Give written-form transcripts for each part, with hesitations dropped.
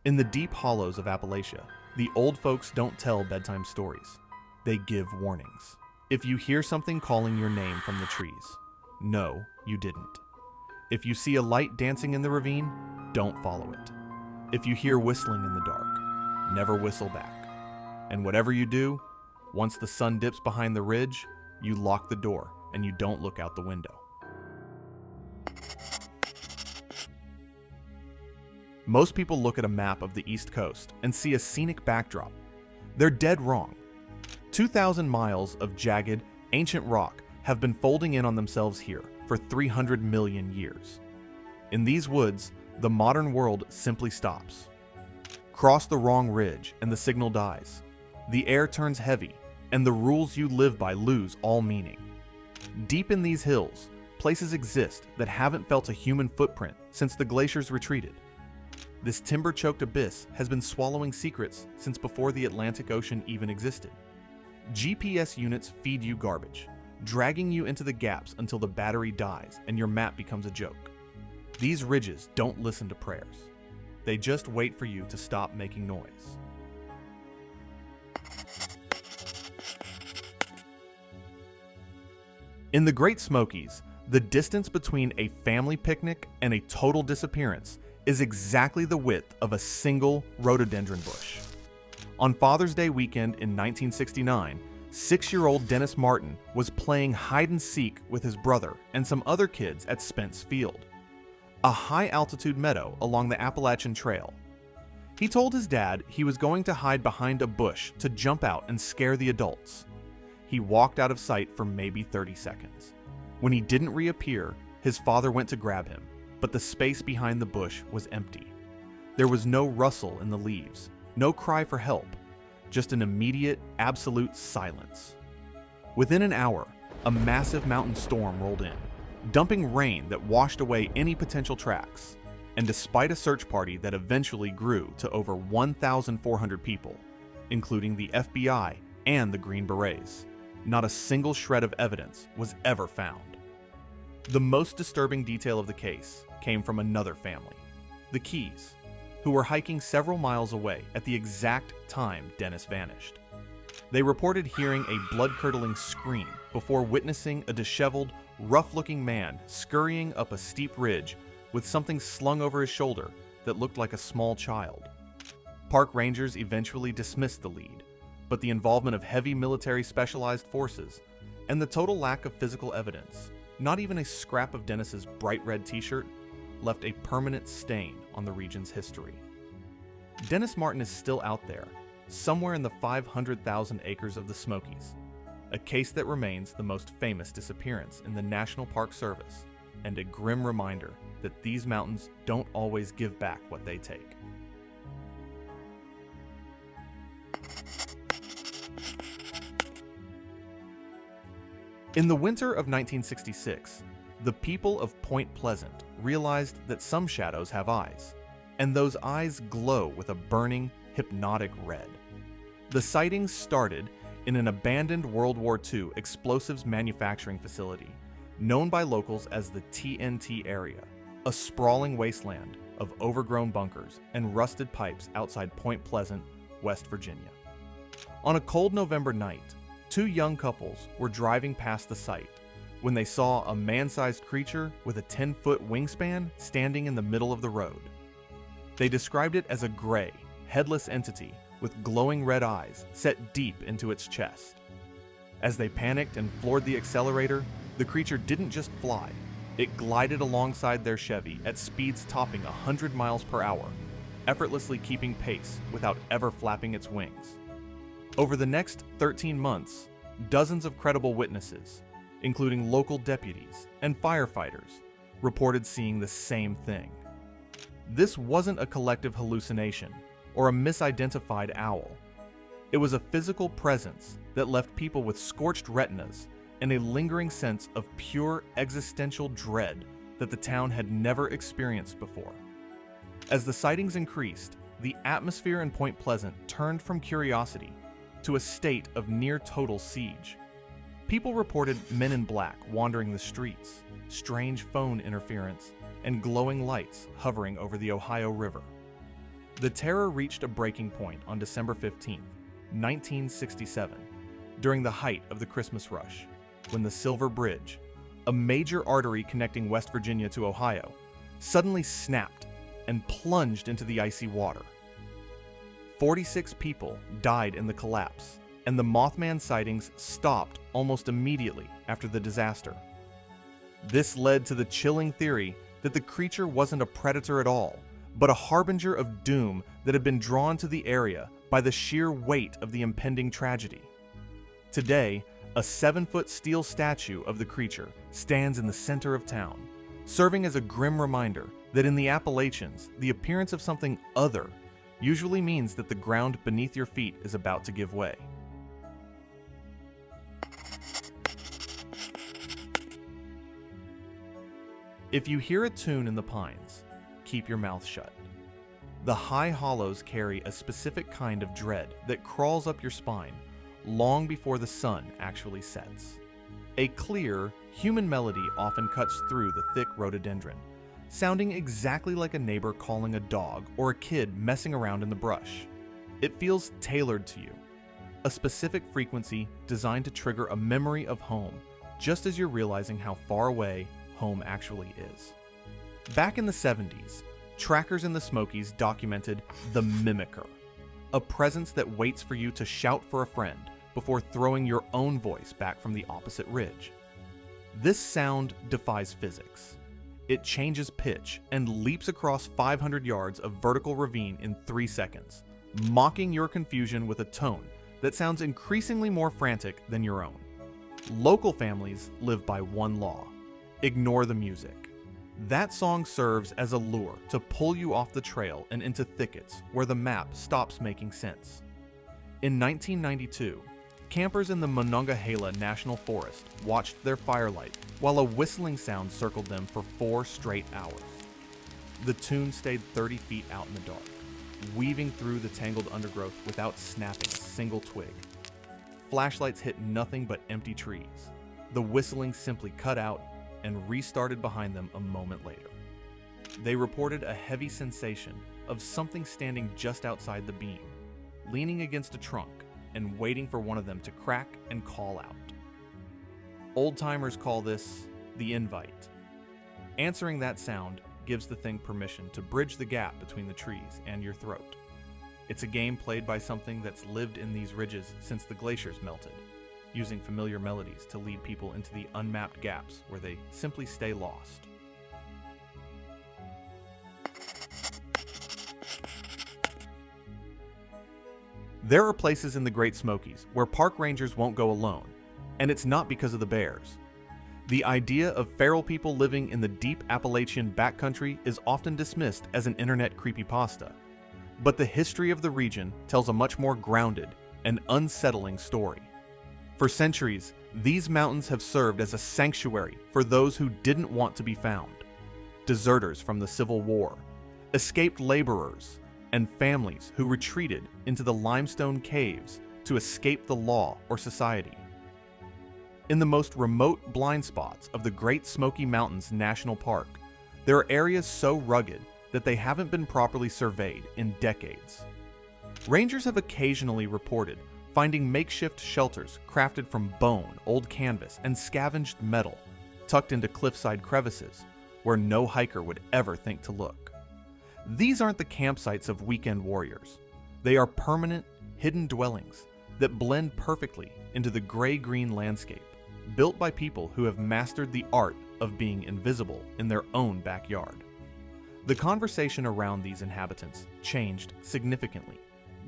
In the deep hollows of Appalachia, the old folks don't tell bedtime stories. They give warnings. If you hear something calling your name from the trees, no, you didn't. If you see a light dancing in the ravine, don't follow it. If you hear whistling in the dark, never whistle back. And whatever you do, once the sun dips behind the ridge, you lock the door and you don't look out the window. Most people look at a map of the East Coast and see a scenic backdrop. They're dead wrong. 2,000 miles of jagged, ancient rock have been folding in on themselves here for 300 million years. In these woods, the modern world simply stops. Cross the wrong ridge and the signal dies. The air turns heavy, and the rules you live by lose all meaning. Deep in these hills, places exist that haven't felt a human footprint since the glaciers retreated. This timber-choked abyss has been swallowing secrets since before the Atlantic Ocean even existed. GPS units feed you garbage, dragging you into the gaps until the battery dies and your map becomes a joke. These ridges don't listen to prayers. They just wait for you to stop making noise. In the Great Smokies, the distance between a family picnic and a total disappearance is exactly the width of a single rhododendron bush. On Father's Day weekend in 1969, 6-year-old Dennis Martin was playing hide-and-seek with his brother and some other kids at Spence Field, a high-altitude meadow along the Appalachian Trail. He told his dad he was going to hide behind a bush to jump out and scare the adults. He walked out of sight for maybe 30 seconds. When he didn't reappear, his father went to grab him, but the space behind the bush was empty. There was no rustle in the leaves, no cry for help, just an immediate, absolute silence. Within an hour, a massive mountain storm rolled in, dumping rain that washed away any potential tracks. And despite a search party that eventually grew to over 1,400 people, including the FBI and the Green Berets, not a single shred of evidence was ever found. The most disturbing detail of the case came from another family, the Keys, who were hiking several miles away at the exact time Dennis vanished. They reported hearing a blood-curdling scream before witnessing a disheveled, rough-looking man scurrying up a steep ridge with something slung over his shoulder that looked like a small child. Park rangers eventually dismissed the lead, but the involvement of heavy military specialized forces and the total lack of physical evidence, not even a scrap of Dennis's bright red t-shirt, left a permanent stain on the region's history. Dennis Martin is still out there, somewhere in the 500,000 acres of the Smokies, a case that remains the most famous disappearance in the National Park Service, and a grim reminder that these mountains don't always give back what they take. In the winter of 1966, the people of Point Pleasant realized that some shadows have eyes, and those eyes glow with a burning, hypnotic red. The sightings started in an abandoned World War II explosives manufacturing facility, known by locals as the TNT area, a sprawling wasteland of overgrown bunkers and rusted pipes outside Point Pleasant, West Virginia. On a cold November night, two young couples were driving past the site when they saw a man-sized creature with a 10-foot wingspan standing in the middle of the road. They described it as a gray, headless entity with glowing red eyes set deep into its chest. As they panicked and floored the accelerator, the creature didn't just fly. It glided alongside their Chevy at speeds topping 100 miles per hour, effortlessly keeping pace without ever flapping its wings. Over the next 13 months, dozens of credible witnesses, including local deputies and firefighters, reported seeing the same thing. This wasn't a collective hallucination or a misidentified owl. It was a physical presence that left people with scorched retinas and a lingering sense of pure existential dread that the town had never experienced before. As the sightings increased, the atmosphere in Point Pleasant turned from curiosity to a state of near-total siege. People reported men in black wandering the streets, strange phone interference, and glowing lights hovering over the Ohio River. The terror reached a breaking point on December 15, 1967, during the height of the Christmas rush, when the Silver Bridge, a major artery connecting West Virginia to Ohio, suddenly snapped and plunged into the icy water. 46 people died in the collapse, and the Mothman sightings stopped almost immediately after the disaster. This led to the chilling theory that the creature wasn't a predator at all, but a harbinger of doom that had been drawn to the area by the sheer weight of the impending tragedy. Today, a 7-foot steel statue of the creature stands in the center of town, serving as a grim reminder that in the Appalachians, the appearance of something other usually means that the ground beneath your feet is about to give way. If you hear a tune in the pines, keep your mouth shut. The high hollows carry a specific kind of dread that crawls up your spine long before the sun actually sets. A clear, human melody often cuts through the thick rhododendron, sounding exactly like a neighbor calling a dog or a kid messing around in the brush. It feels tailored to you, a specific frequency designed to trigger a memory of home, just as you're realizing how far away home actually is. Back in the 70s, trackers in the Smokies documented the mimicker, a presence that waits for you to shout for a friend before throwing your own voice back from the opposite ridge. This sound defies physics. It changes pitch and leaps across 500 yards of vertical ravine in 3 seconds, mocking your confusion with a tone that sounds increasingly more frantic than your own. Local families live by one law: ignore the music. That song serves as a lure to pull you off the trail and into thickets where the map stops making sense. In 1992, campers in the Monongahela National Forest watched their firelight while a whistling sound circled them for 4 straight hours. The tune stayed 30 feet out in the dark, weaving through the tangled undergrowth without snapping a single twig. Flashlights hit nothing but empty trees. The whistling simply cut out and restarted behind them a moment later. They reported a heavy sensation of something standing just outside the beam, leaning against a trunk and waiting for one of them to crack and call out. Old-timers call this the invite. Answering that sound gives the thing permission to bridge the gap between the trees and your throat. It's a game played by something that's lived in these ridges since the glaciers melted, using familiar melodies to lead people into the unmapped gaps where they simply stay lost. There are places in the Great Smokies where park rangers won't go alone, and it's not because of the bears. The idea of feral people living in the deep Appalachian backcountry is often dismissed as an internet creepypasta, but the history of the region tells a much more grounded and unsettling story. For centuries, these mountains have served as a sanctuary for those who didn't want to be found: deserters from the Civil War, escaped laborers, and families who retreated into the limestone caves to escape the law or society. In the most remote blind spots of the Great Smoky Mountains National Park, there are areas so rugged that they haven't been properly surveyed in decades. Rangers have occasionally reported finding makeshift shelters crafted from bone, old canvas, and scavenged metal, tucked into cliffside crevices where no hiker would ever think to look. These aren't the campsites of weekend warriors. They are permanent, hidden dwellings that blend perfectly into the gray-green landscape, built by people who have mastered the art of being invisible in their own backyard. The conversation around these inhabitants changed significantly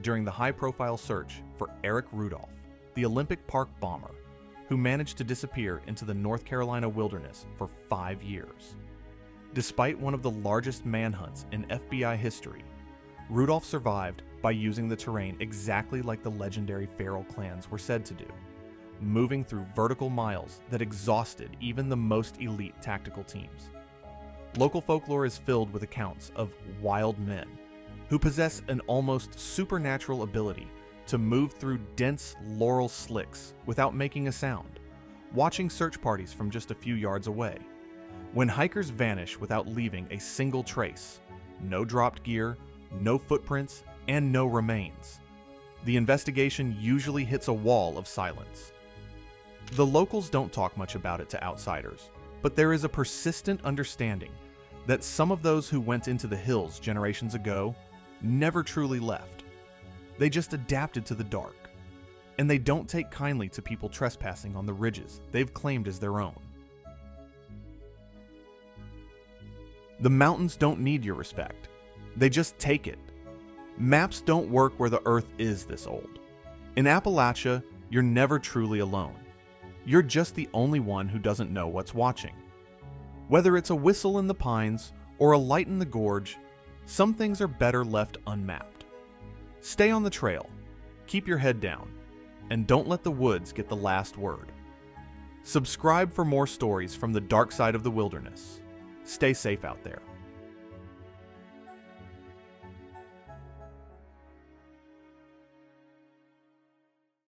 during the high-profile search for Eric Rudolph, the Olympic Park bomber, who managed to disappear into the North Carolina wilderness for 5 years. Despite one of the largest manhunts in FBI history, Rudolph survived by using the terrain exactly like the legendary feral clans were said to do, moving through vertical miles that exhausted even the most elite tactical teams. Local folklore is filled with accounts of wild men who possess an almost supernatural ability to move through dense laurel slicks without making a sound, watching search parties from just a few yards away. When hikers vanish without leaving a single trace, no dropped gear, no footprints, and no remains. The investigation usually hits a wall of silence. The locals don't talk much about it to outsiders, but there is a persistent understanding that some of those who went into the hills generations ago never truly left. They just adapted to the dark, and they don't take kindly to people trespassing on the ridges they've claimed as their own. The mountains don't need your respect. They just take it. Maps don't work where the earth is this old. In Appalachia, you're never truly alone. You're just the only one who doesn't know what's watching. Whether it's a whistle in the pines or a light in the gorge, some things are better left unmapped. Stay on the trail, keep your head down, and don't let the woods get the last word. Subscribe for more stories from the dark side of the wilderness. Stay safe out there.